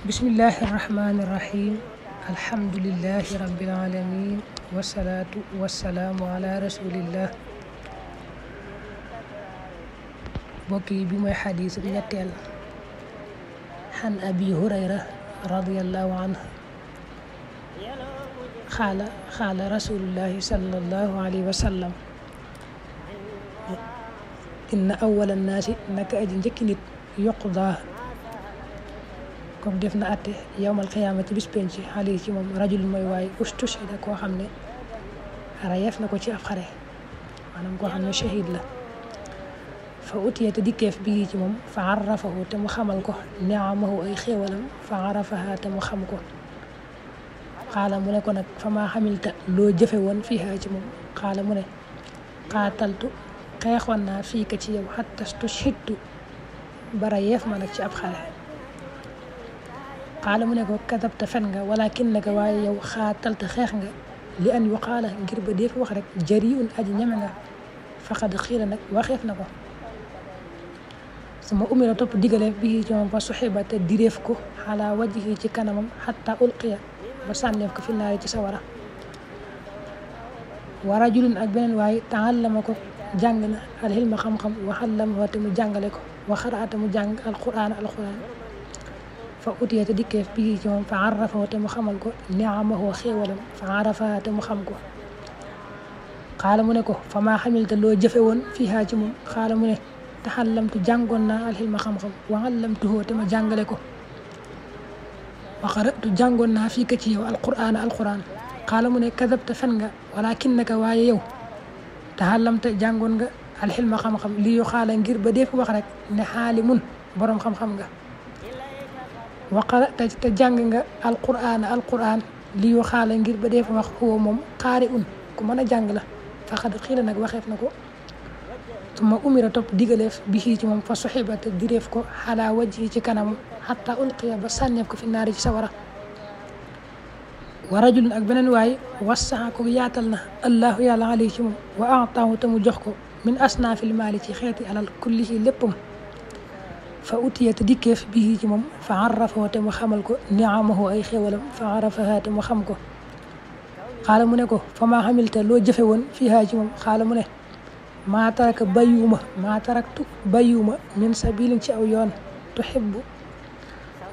bismillahi irrahmani irrahim alhamdulillahi rabbil alamin wasalaatu wasalaamu ala rasulillah. mbokk yi bi mooy xadiis bi ñetteel xan abi hurayra radiyallahu anhu xaala rasulullahi sallallahu alayhi wa sallam inna awwala naasi naka aji njëkki nit yuqdaa comme def na atte yawmal qiyaamati bis penc xale ci moom rajul mooy waaye ustushhida koo xam ne rayeef na ko ci ab xare maanaam koo xam ne shahid la fa utiya te dikkeef bii ci moom fa arrafahu te mu xamal ko niamahu ay xéewalam fa arafaha te mu xam ko xaala mu ne ko nag fa maa xamilta loo jëfe woon fiihaa ci moom xaala mu ne qaataltu xeexoon naa fii ka ci yow xatta stushhidtu ba rayeef ma nag ci ab xare xaala mu ne ko kadabta fen nga walakin naka waaye yow xaatalta xeex nga li an yu xaala ngir ba dee fi wax rek jariun aji ñeme nga faqad xiila nag waxeef na ko sama umira topp digale bii ci moom fa suxiba te direef ko xalaa wajhi ci kanamam xatta ulqiya ba sànneef ko fi naari ci sawara wa rajulun ak beneen waaye taallama ko jàng na alxilma xam-xam wa xallama te mu jàngale ko wa xaraata mu jàng alquran fa utiya te dikkeef bii ci moom fa arrafahu te mu xamal ko niamahu xéewalam fa arafaha te mu xam ko xaala mu ne ko fa maa xamilta loo jëfe woon fiihaa ci moom xaala mu ne taxallamtu jàngoon naa alxilma xam-xam wa allamtuhu te ma jàngale ko wa qara'tu jàngoon naa fii ka ci yow alquran xaala mu ne kadabta fen nga walakinnaka waaye yow taxallamta jàngoon nga alxilma xam-xam lii yu xaala ngir ba def wax rek ne xaalimun boroom xam-xam nga wa qara'ta te jàng nga alquran lii yu xaala ngir ba def wax huwa moom qaari'un ku mën a jàng la faqad xiila nag waxeef na ko suma umira topp digaleef bi ci moom fa suxiba te direef ko xalaa wajhi ci kanam xatta ulqiya ba sànneef ko fi naari ci sawara wa rajulun ak beneen waay wassaxa ko yaatal na allahu yàlla alayhi ci moom wa ataahu te mu jox ko min asnaafil maali ci xeeti alal kullihi léppam fa utiya te dikkeef bi ci moom fa arrafoo te mu xamal ko niamahu ay xéwalam fa arafaha te mu xam ko xaala mu ne ko fa maa xamilta loo jëfe woon fiihaa ci moom xaala mu ne maa taraktu bayuma min sabilin ci aw yoon tuhibbu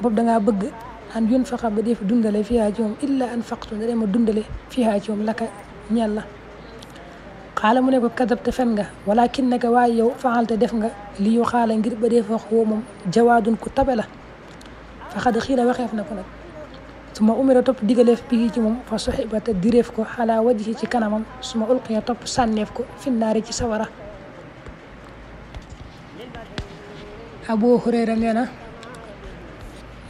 boobu dangaa bëgg an yunfaqa ba def dundale fiihaa ci moom illa anfaqtu nga dema dundale fiihaa ci moom laka ñeel la xaala mu ne ko kadabta fen nga walakin naka waaye yow faxalta def nga li yu xaala ngir ba def wax woo moom jawaadun ku tabe la fa xad xiila waxeef na ko nag suma umira topp digaleef bii ci moom fa suxiba te direef ko xalaa wajhi ci kanamam suma ulqiya topp sànneef ko finnaari ci sawara. Abu Hurayra nee na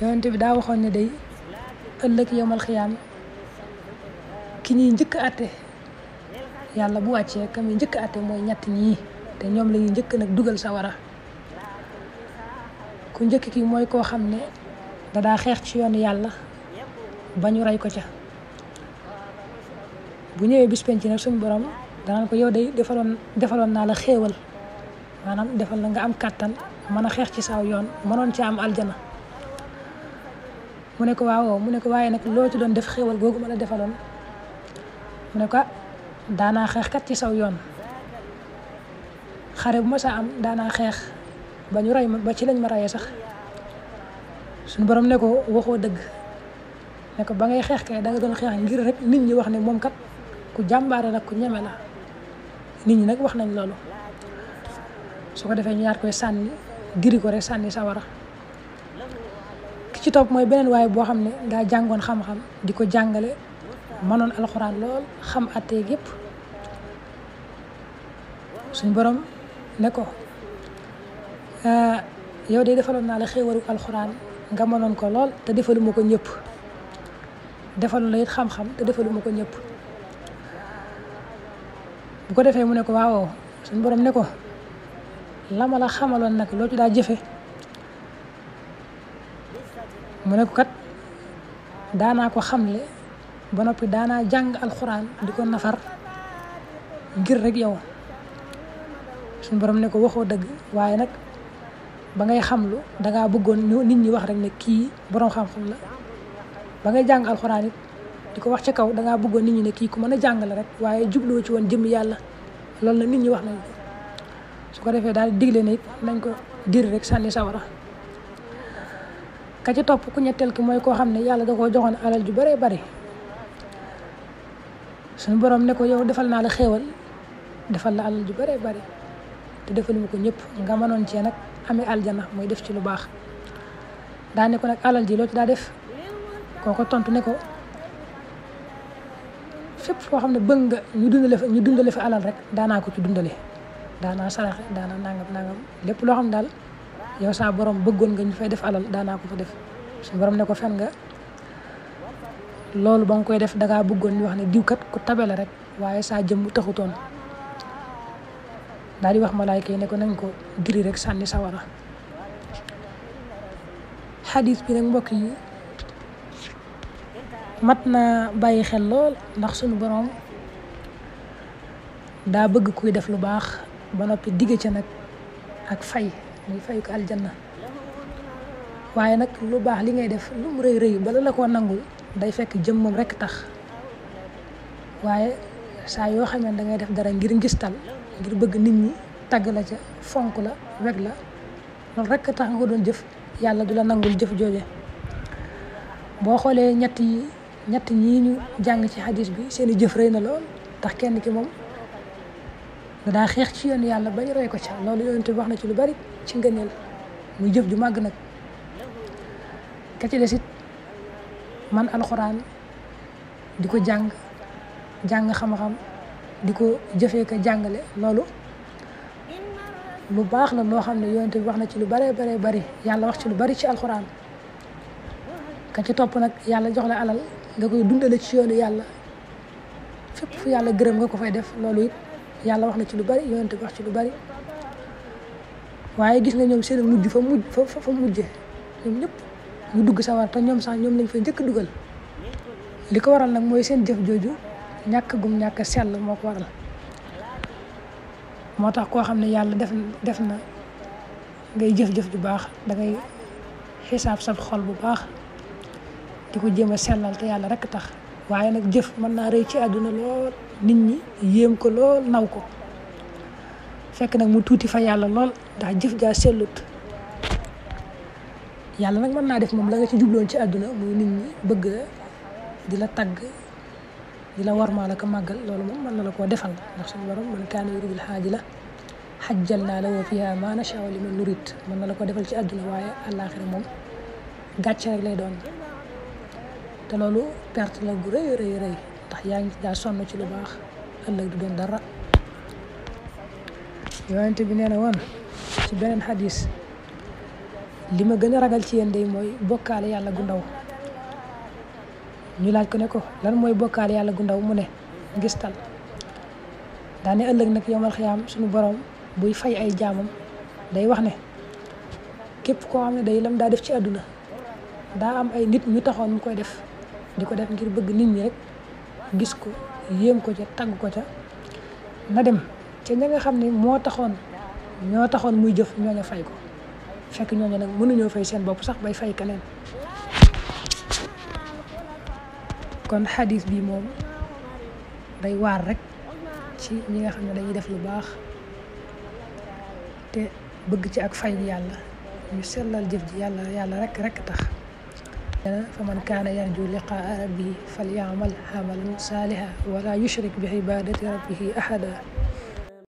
yonent bi daa waxoon ne day ëllëg yawmal xiyaam ki ñuy njëkk àtte yàlla bu wàccee ka muy njëkk àtte mooy ñett ñii te ñoom la ñuy njëkk nag dugal sawara. ku njëkk ki mooy koo xam ne daa xeex ci yoonu yàlla ba ñu rey ko ca bu ñëwee bis penc nag suñu borom danaan ko yow day defaloon naa la xéewal maanaam defal la nga am kàttan mën a xeex ci saw yoon mënoon ci am aljana mu ne ko waaw mu ne ko waaye nag loo ci doon def xéewal googu ma la defaloon mu ne ko daanaa xeex kat ci saw yoon xare bu ma sa am daanaa xeex ba ñu rey ma ba ci lañ ma reyee sax suñu borom ne ko waxoo dëgg ne ko ba ngay xeex kay da nga doon xeex ngir rek nit ñi wax ne moom kat ku jàmbaare la ku ñeme la nit ñi nag wax nañ loolu su ko defee ñu ñaar koy sànni diri ko rek sànni sawara. ki ci topp mooy beneen waaye boo xam ne daa jàngoon xam-xam di ko jàngale mënoon alxuraan lool xam atteeg yépp suñ borom ne ko yow de defaloon naa la xéewalu alxuraan nga mënoon ko lool te defaluma ko ñëpp defalu la it xam-xam te defaluma ko ñëpp bu ko defee mu ne ko waaw suñ borom ne ko la ma la xamaloon nag loo ci daa jëfe mu ne ko kat daanaa ko xamle ba noppi daanaa jàng alxuraan di ko nafar ngir rek yow suñ borom ne ko waxoo dëgg waaye nag ba ngay xamlu dangaa bëggoon nit ñi wax rek ne kii boroom xam-xam la ba ngay jàng alxuraan it di ko wax ca kaw dangaa bëggoon nit ñi ne kii ku mën a jàng la rek waaye jubloo ci woon jëmm yàlla loolu nag nit ñi wax nañ ko su ko defee daal digle na it nañ ko diri rek sànni sawara ka ci topp ku ñetteel ki mooy koo xam ne yàlla da koo joxoon alal ju bëree bëri suñu borom ne ko yow defal naa la xéewal defal la alal ju bëree bëri te defaluma ko ñëpp nga mënoon cee nag amee aljana mooy def ci lu baax daa ne ko nag alal ji loo ci daa def kooko tontu ne ko fépp foo xam ne bëgg nga ñu dundale fa alal rek daanaa ko ci dundale daanaa saraxe daanaa nangam lépp loo xam daal yow saa borom bëggoon nga ñu fay def alal daanaa ko fa def suñu borom ne ko fen nga loolu ba nga koy def dangaa bëggoon ñu wax ne diwkat ku tabe la rek waaye saa jëmm taxutoon daal di wax malaayka yi ne ko nañ ko diri rek sànni sawara xadis bi nag mbokk yi mat na bàyyi xel lool ndax suñu borom daa bëgg kuy def lu baax ba noppi digge ca nag ak fay muy fay ko aljanna waaye nag lu baax li ngay def lu mu rëy rëy bala la koo nangul day fekk jëm moom rekk tax waaye saa yoo xam ne dangay def dara ngir ngistal ngir bëgg nit ñi tagg la ca fonk la weg la loolu rekk tax nga ko doon jëf yàlla du la nangul jëf jooje boo xoolee ñett ñii ñu jàng ci hadis bi seeni jëf rëy na lool tax kenn ki moom daa xeex ci yoon yàlla bañ roy ko ca loolu yonent bi wax na ci lu bari ci ngëneel muy jëf ju màgg nag ka ci des it man alxuraan di ko jàng xam-xam di ko jëfee ko jàngale loolu lu baax la loo xam ne yonent bi wax na ci lu bari yàlla wax ci lu bari ci alxuraan ka ci topp nag yàlla jox la alal nga koy dundale ci yoonu yàlla fépp fu yàlla gërëm nga ko fay def loolu it yàlla wax na ci lu bari yonent bi wax ci lu bari waaye gis nga ñoom seen mujj fa mujje ñoom ñëpp ñu dugg sawar te ñoom sax ñoom lañ fay njëkk dugal li ko waral nag mooy seen jëf jooju ñàkk sell moo ko waral moo tax koo xam ne yàlla def na ngay jëf-jëf ju baax dangay xisaab sa xol bu baax di ko jéem a sellal te yàlla rekk tax waaye nag jëf mën naa rëy ci àdduna lool nit ñi yéem ko lool naw ko fekk nag mu tuuti fa yàlla lool ndax jëf jaa sellut yàlla nag mën naa def moom la nga ci jubloon ci àdduna muy nit ñi bëgg di la tagg di la warmaa la ko màggal loolu moom mën na la koo defal ndax suñu borom man kaana yuridul haajila ajjalnaa lahu fiihaa maa nashaa'u liman nurid mën na la ko defal ci àdduna waaye àllaaxira moom gàcce rek lay doon te loolu perte la gu rëy ndax yaa ngi daa sonn ci lu baax ëllëg du doon dara yonent bi nee na woon ci beneen xadis li ma gën a ragal ci yéen day mooy bokkaale yàlla gu ndaw ñu laaj ko ne ko lan mooy bokkaale yàlla gu ndaw mu ne ngistal daane ëllëg nag yawmal xiyaam suñu borom buy fay ay jaamam day wax ne képp koo xam ne day lam daa def ci àdduna daa am ay nit ñu taxoon mu koy def di ko def ngir bëgg nit ñi rek gis ko yéem ko ca tagg ko ca na dem ca ña nga xam ne ñoo taxoon muy jëf ñooña fay ko fekk ñooñu nag mënuñoo fay seen bopp sax bay fay keneen kon xadis bi moom day waar rek ci ñi nga xam ne dañuy def lu baax te bëgg ci ak fay yàlla ñu sellal jëf ji yàlla rek tax fa man kaana yarju liqaa rabbihi falyamal amalan saalihan wala yushrik bi ibadati rabbihi ahada